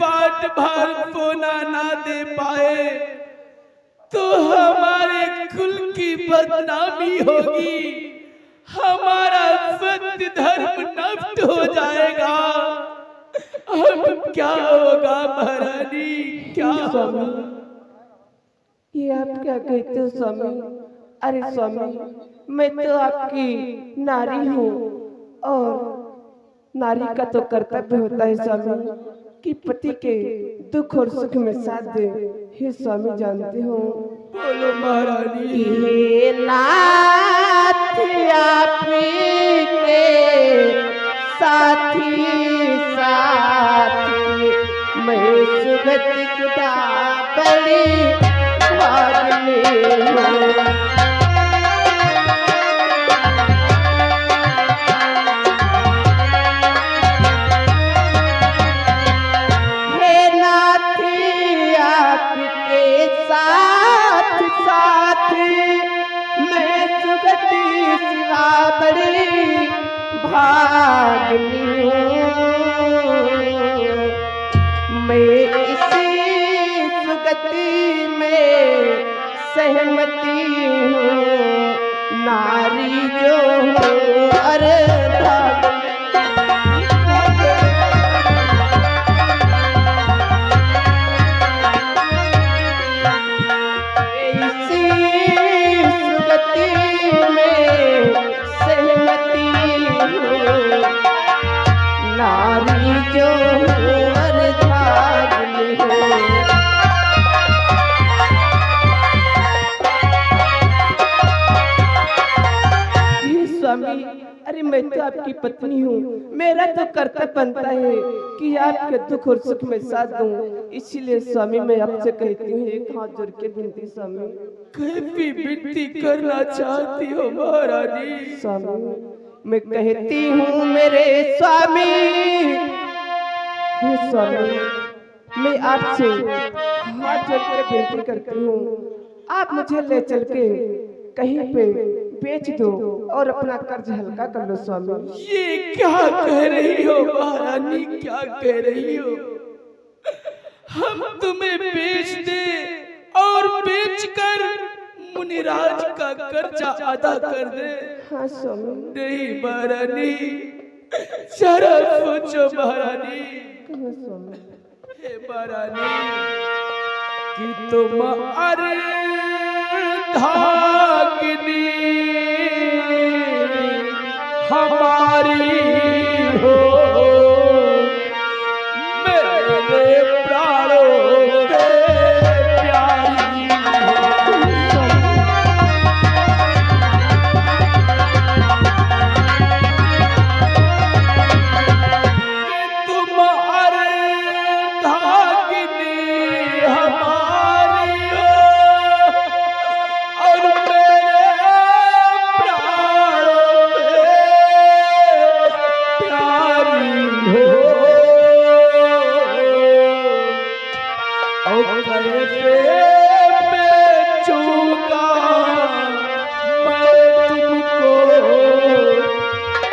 पाठ भार पोना ना दे पाए तो हमारे कुल की बदनामी होगी, हमारा सत्य धर्म नष्ट हो जाएगा। अब क्या होगा महारानी, क्या होगा? ये आप क्या कहते हो स्वामी? अरे स्वामी, मैं तो आपकी नारी हूँ और नारी का तो कर्तव्य होता है स्वामी कि पति के दुख और सुख में साथ दे। हे स्वामी, जानते हो, बोलो महारानी। हे नाथ आपके साथी साथी मैं सुगति सुधा बड़ी भागनी हूँ। बड़ी भागनी मैं इसी सुगति में सहमती हूँ, नारी जो हूँ अरे इसी सुगति में नारी जो अर्धांगिनी हो। स्वामी, अरे मैं तो आपकी पत्नी हूँ, मेरा तो कर्तव्य बनता है कि आपके दुख और सुख में साथ दूं। इसीलिए स्वामी मैं आपसे कहती हूँ, एक हाथ जोड़ के विनती स्वामी। कैसी विनती करना चाहती हो महारानी? स्वामी मैं कहती हूँ मेरे स्वामी, हे स्वामी मैं आपसे हाथ जोड़ के विनती करती हूँ, आप मुझे ले चल के कहीं पे बेच दो और अपना कर्ज हल्का कर लो स्वामी। ये क्या कह रही हो महारानी, क्या कह रही हो? हम तुम्हें बेच दे और बेचकर मुनिराज का कर्जा अदा कर दे? हाँ स्वामी। नहीं महारानी, जरा सोचो महारानी। कहाँ स्वामी? हे महारानी कि तुम अर्धांगिनी हमारी हो, मेरे प्राणों से प्यारी हो। तुम अर्धांगिनी हमारी हो और मेरे प्राणों से प्यारी हो। और कैसे बेचूंगा मैं तुमको,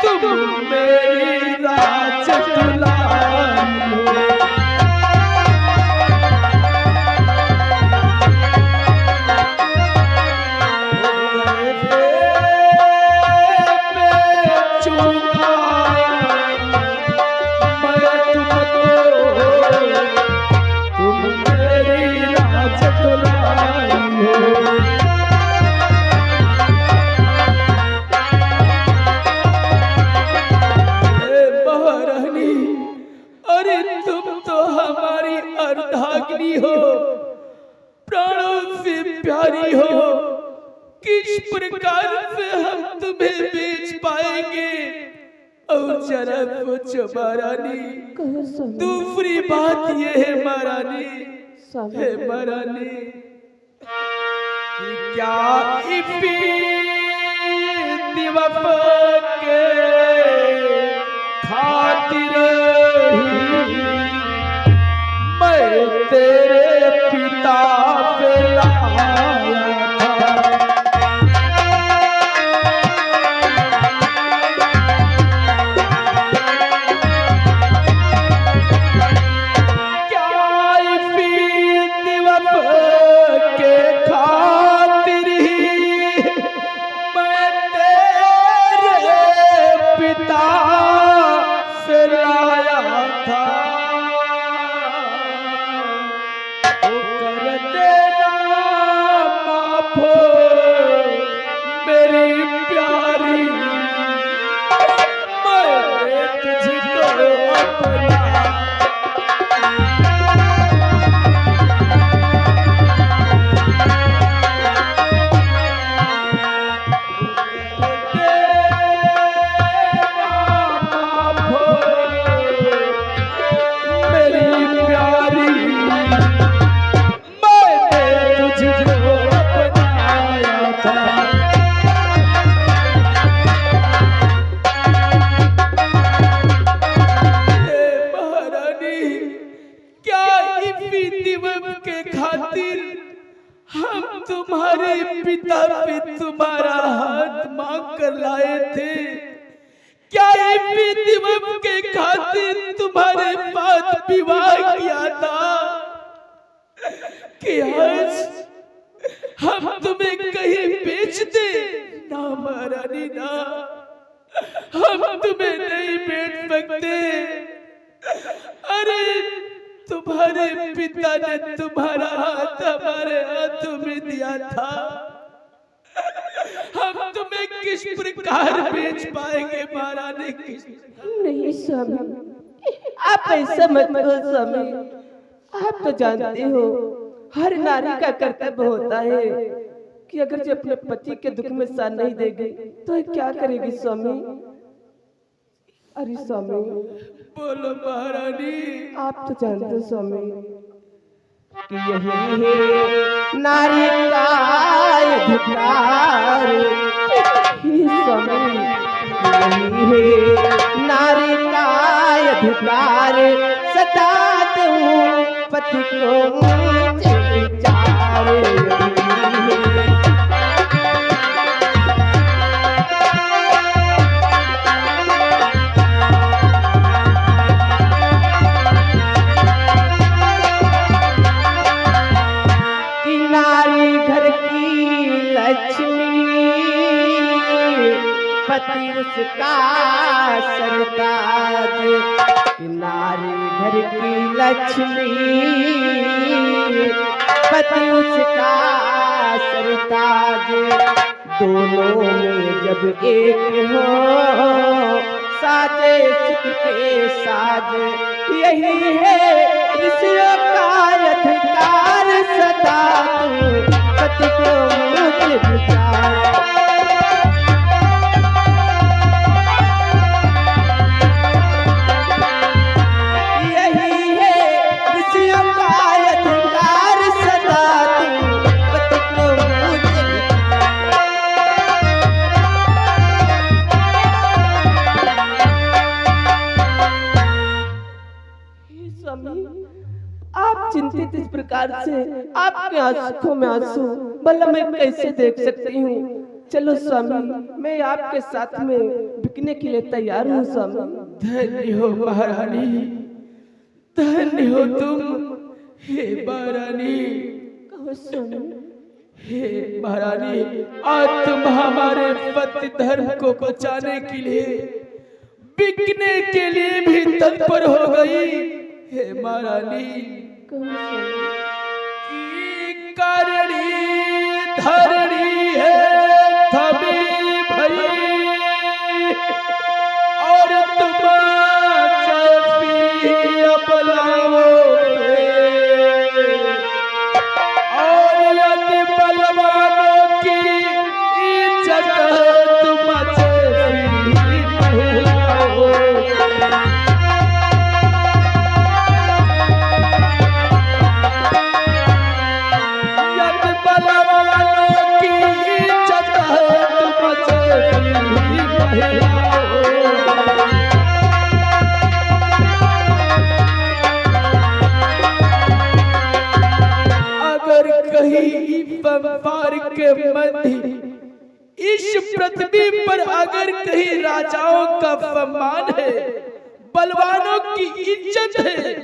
तुम मेरी राज दुलारी हो। अर्धांगिनी हो, प्राणों से प्यारी हो, किस प्रकार से हम तुम्हें बेच पाएंगे? और जरा सोचो महारानी, दूसरी बात ये है महारानी, है महारानी कि क्या इसी दिवस के खातिर मैं तेरे पिता से लाया था। क्या अपना। मेरी प्यारी मैंने तुझको अपनाया था। महारानी क्या इसी दिवस के खातिर हम तुम्हारे पिता पे तुम्हारा हाथ मांग कर लाए थे? क्या इसी दिवस के खातिर तुम्हारे पास विवाह किया था कि आज हम तुम्हें कहीं बेच दे? ना महारानी ना, हम तुम्हें नहीं बेच सकते। अरे तुम्हारे पिता ने तुम्हारा हाथ हमारे हाथों में दिया था, हम तुम्हें किस प्रकार बेच पाएंगे महारानी? नहीं स्वामी, आप ऐसा मत कहो स्वामी। आप तो जानते हो हर नारी का कर्तव्य होता है कि अगर जो अपने पति के दुख में साथ नहीं देगी तो ये क्या करेगी स्वामी? अरे स्वामी, बोलो महारानी। आप तो जानते हो स्वामी कि यही है नारी का अधिकार। हे स्वामी, यही है नारी का अधिकार। सदा दूं पति को ऊंचे विचार। पति उसका सरताज। नारी घर की लक्ष्मी, पति उसका सरताज। दोनों में जब एक हो साजे सुख के साज। यही है ऋषियों का अधिकार। सदा तू पति को मुझ विचार। आप चिंतित इस प्रकार से, आपके आंखों में आंसू, भला मैं कैसे देख सकती हूँ? चलो स्वामी, मैं आपके साथ में बिकने के लिए तैयार हूँ स्वामी। धन्य हो महारानी, धन्य हो तुम। हे महारानी, कहो स्वामी। हे महारानी, आज तुम हमारे पति धर्म को बचाने के लिए, बिकने के लिए भी तत्पर हो गई। हे महारानी, कहो स्वामी। की करणी धरणी है थमी भई, और तुम चपी अपनाओगे। और यदि बलवानों की इज्जत तुम चपी महिलाओगे। अगर कहीं संसार के मध्य इस पृथ्वी पर अगर कहीं राजाओं का सम्मान है, बलवानों की इज्जत है,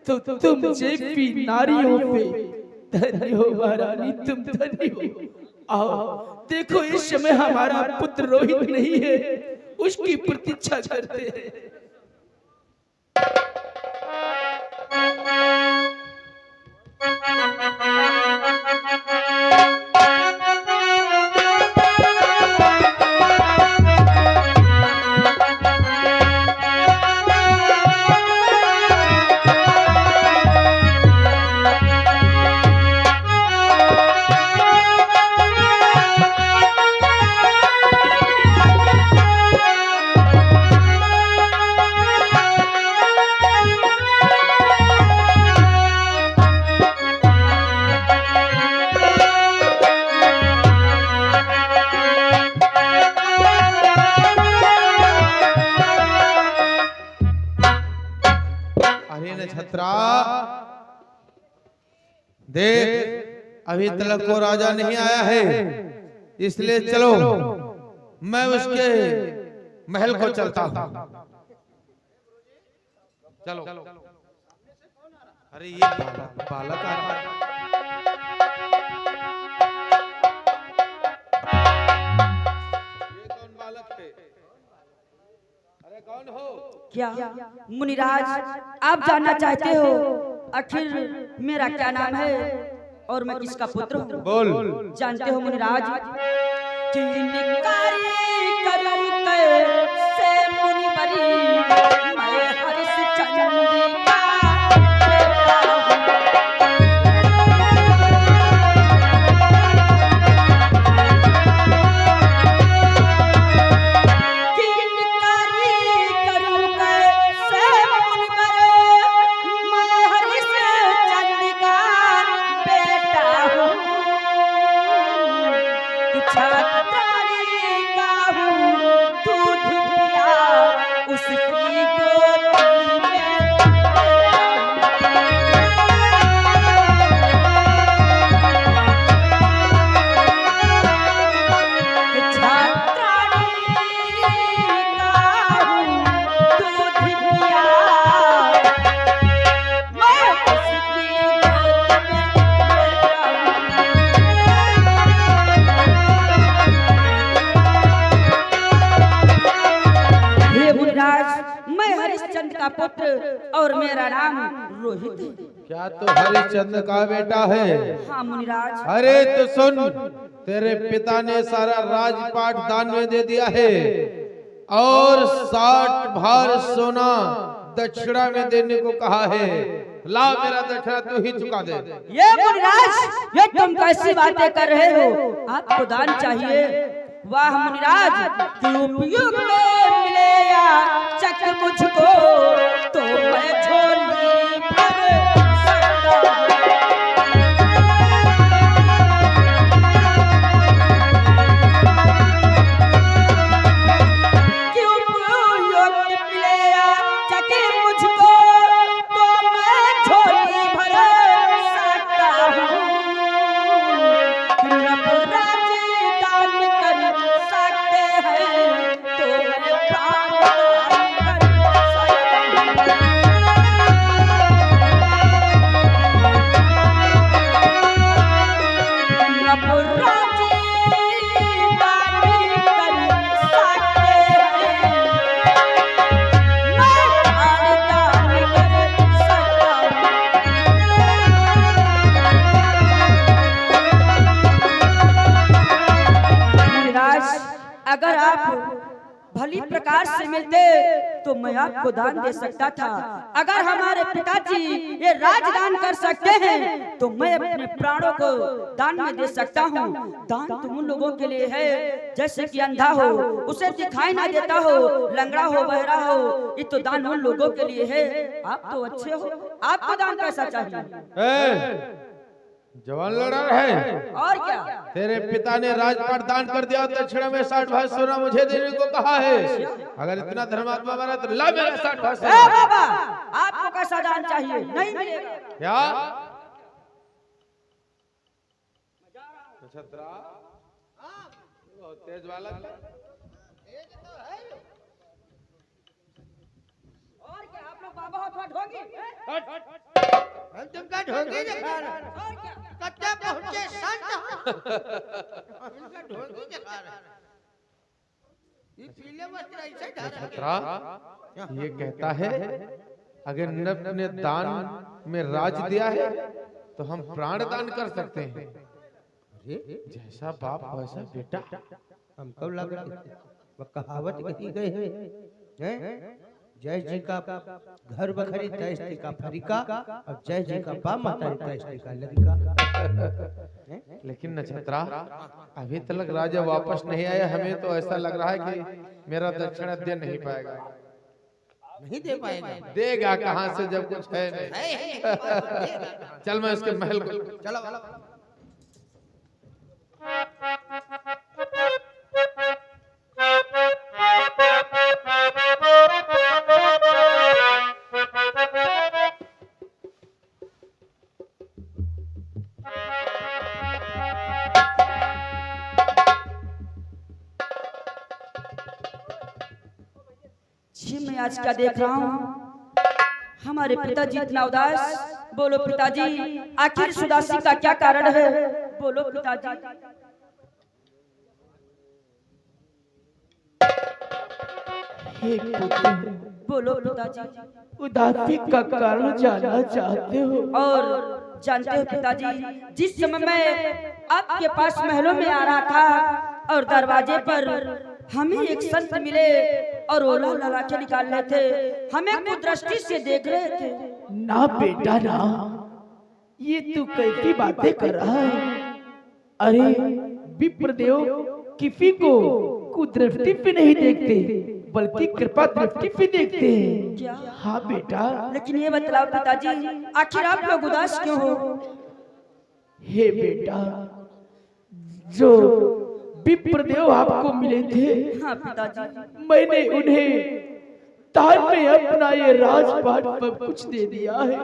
तो तुम जैसी नारियों पे धन्य हो महारानी, तुम धन्य हो। आओ देखो, इस समय हमारा पुत्र रोहित नहीं है, उसकी प्रतीक्षा करते हैं। अरे नक्षत्रा देख, अभी तक को राजा नहीं आया है, इसलिए चलो मैं उसके महल को चलता हूँ। चलो। अरे ये बालक आ रहा है। ये कौन बालक है? अरे कौन हो? क्या मुनिराज आप जानना चाहते हो आखिर मेरा क्या नाम है और मैं किसका पुत्र हूँ? बोल। जानते हो मुनिराज, किनकारी करूं कैसे मुनिवरी, मैं हरिश्चंद्र का बेटा हूँ। का पुत्र और मेरा नाम रोहित है। क्या तो हरिश्चंद्र का बेटा है? हाँ मुनिराज। अरे तो सुन, तेरे पिता ने सारा राजपाट दान में दे दिया है और 60 भार सोना दक्षिणा में देने को कहा है। ला मेरा दक्षिणा तू ही चुका दे। ये मुनिराज, ये तुम कैसी बातें कर रहे हो? आपको दान चाहिए? वाह मुनिराज, कि उपयुक्त मिले या चक मुझको तो मैं झोली भर सकता हूं। कि उपयुक्त मिले या चक मुझको तो मैं झोली भर सकता हूं। दान कर सकते हैं तो मैं प्राण दान कर सकता हूं। पुराजी दान कर सकते हैं, मैं प्राण दान कर सकता हूं। मुनिराज, अगर आप भली प्रकार से मिलते तो मैं आपको दान दे सकता था। अगर हमारे पिताजी ये राजदान कर सकते हैं तो मैं अपने प्राणों को दान में दे सकता हूँ। दान तुम उन लोगों के लिए है जैसे कि अंधा हो, उसे दिखाई ना देता हो, लंगड़ा हो, बहरा हो, ये तो दान उन लोगों के लिए है। आप तो अच्छे हो, आपको दान कैसा चाहिए? जवान लड़ा है और क्या? तेरे पिता ने राजपाट दान कर दिया, दक्षिणा में 60 भाग सोना मुझे देने को कहा है। अगर इतना धर्मात्मा बना तो ला मेरा 60 भाग सोना। बाबा, आपको कैसा दान चाहिए? नहीं मिलेगा। क्या नक्षत्रा बहुत तेज वाला और क्या आप लोग बाबा हाथ ढोंगी? हम तुमका ढोंगी दिखा रहे हैं। और क्या? कत्ते पहुंचे संत हम इनका ढोंगी दिखा रहे हैं। ये पीले वस्त्र ऐसे ढक नक्षत्रा ये कहता है अगर नभ ने दान में राज दिया है तो हम प्राण दान कर सकते हैं। जैसा बाप वैसा बेटा। हमको लग रहा है वो कहावत कही गई है, जय जी का घर बखरी तैस्ती का फरीका, और जय जी का बाप महतारी तैस्ती का लड़का। लेकिन नक्षत्रा अभी तक राजा वापस नहीं आया, हमें तो ऐसा लग रहा है कि मेरा दक्षिणा दे नहीं पाएगा। नहीं दे पाएगा। देगा कहां से जब कुछ है नहीं। चल मैं उसके महल को चलो आज क्या देख रहा हूँ, हमारे पिताजी इतना उदास। बोलो पिताजी, आखिर इस उदासी का क्या कारण है? बोलो पिताजी। हे पुत्र, बोलो पिताजी। उदासी का कारण जानना चाहते हो? और जानते हो पिताजी, जिस समय मैं आपके पास महलों में आ रहा था और दरवाजे पर हमें एक संत मिले और ओला लगा के निकाल रहे थे, हमें कुदृष्टि से देख रहे थे। ना बेटा ना, ये तू कैसी बातें कर रहा है? अरे विप्रदेव किसी को कुदृष्टि पे नहीं देखते, बल्कि कृपा दृष्टि पे देखते हैं। क्या? हाँ बेटा। लेकिन ये बतलाओ पिताजी, आखिर आप लोग उदास क्यों हो? हे बेटा, जो विप्रदेव आपको मिले थे, हाँ पिताजी। मैंने उन्हें तार में अपना ये राजपाट सब कुछ दे दिया है।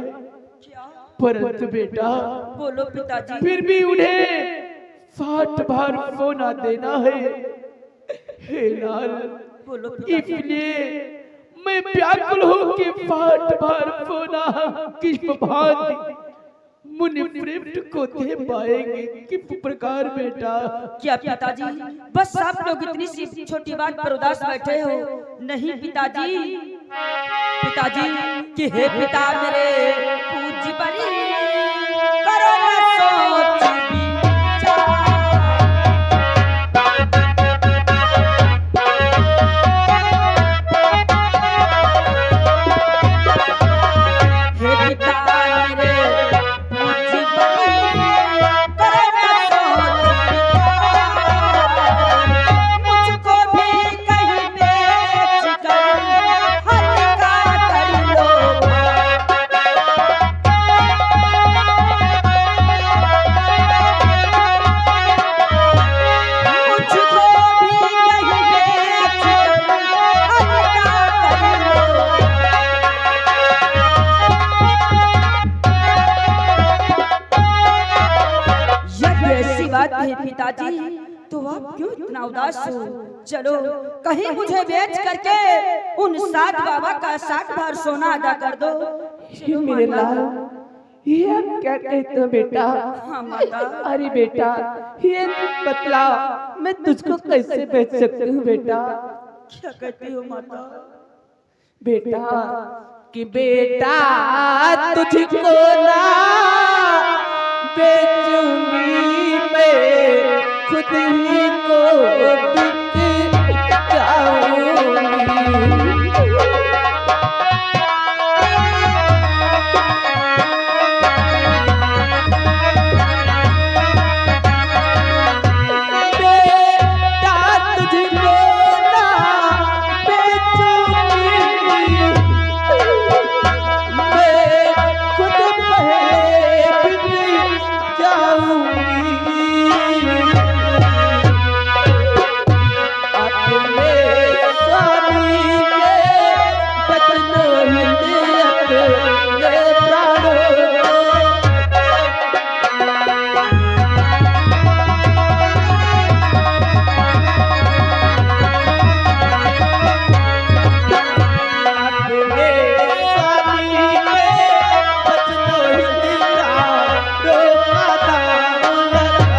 क्या? परंतु बेटा, बोलो पिताजी। फिर भी उन्हें 60 भार सोना देना है। हे लाल, बोलो पिताजी। इसलिए मैं व्याकुल हूँ कि 60 भार सोना किस भांति मुनि प्रेम को दे पाएंगे, किस प्रकार बेटा? क्या पिताजी, बस आप लोग इतनी सी छोटी बात पर उदास बैठे हो? नहीं पिताजी, पिताजी कि हे पिता मेरे पूज्य परी, करो न सोच विचार। हे पिता मेरे पूज्य परी, करो न सोच विचार। मुझको भी कहीं बेच कर हल्का कर लो। मुझको भी कहीं बेच कर हल्का कर लो। यदि ऐसी बात है पिताजी, तो आप क्यों इतना उदास हो? चलो कहीं मुझे बेच करके उन 60 बाबा का 60 भार सोना अदा कर दो। ये मेरे लाल, ये आप क्या कहते हो बेटा? हाँ माता। अरे बेटा, ये बतला, मैं तुझको कैसे बेच सकती हूँ बेटा? क्या कहती हो माता? बेटा कि बेटा तुझको ना बेचूंगी मैं, खुद ही को बिक जाऊंगी। बेटा तुझको ना बेचूंगी मैं, खुद पहले बिक जाऊंगी। अपने स्वामी के बचनों हिंद अपने प्राणों को अपने स्वामी के बचनों हिंद प्राणों का दाम लगाऊंगी।